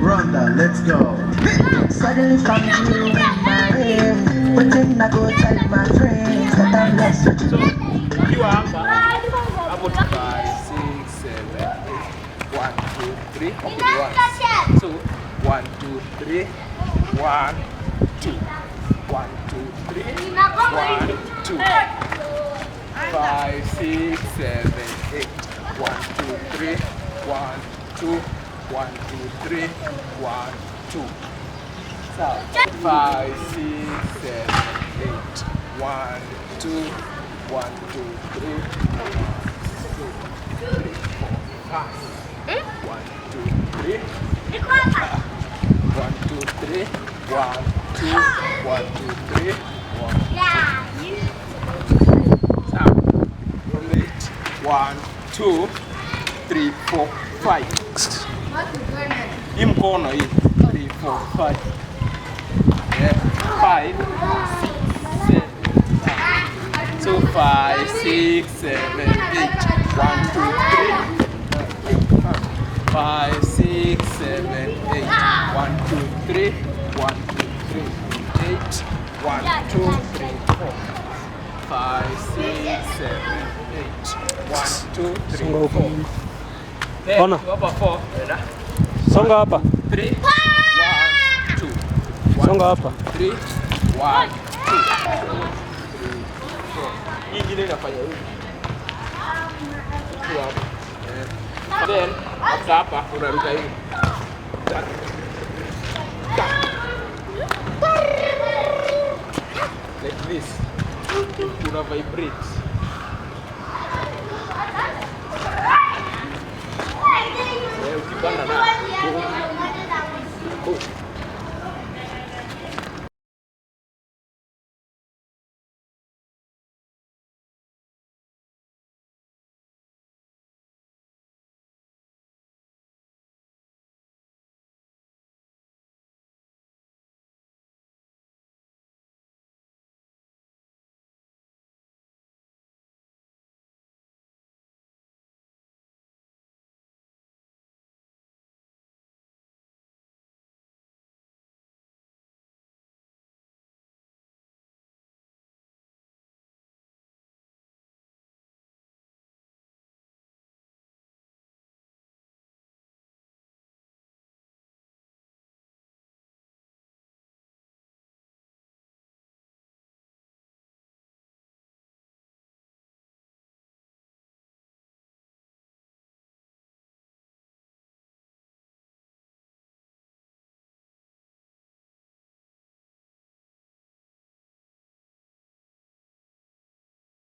Runda, let's go. Suddenly come you in my head, but then I go tell my friends that I'm lost. So you are about 5, 6, 7, 8. 1, 2, 3. Okay, 1. So 1, 2, 3. 1, 2. 1, 2, 3. 1, 2. 5, 6, 7, 8. 1, 2, 3. 1, 2. 1, 2, 3. 1, 2. 5, 6, 7, 8. 1, 2. 1, 2, 3. 1, 2, 3, 4, 5. 1, 2, 3. 1, 2, 3. 1, 2. 1, 2, 3. 1, 1, 2, 3, 4, 5. Hii mkono hii 3, 4, 5. Yeah, 5, 6, 7. So 5, 6, 7, 8. 1, 2, 3. 5, 6, 7, 8. 1, 2, 3. 1, 2, 3. 8. 1, 2, 3, 4. 5, 6, 7, 8. 1, 2, 3, 4. Ona. Hapa 4. Songa hapa. 3, 1, 2. Songa hapa. 3, 1, 2. Hii ingine inafanya hivi. Then after hapa unaruka hivi. Like this. Una vibrate.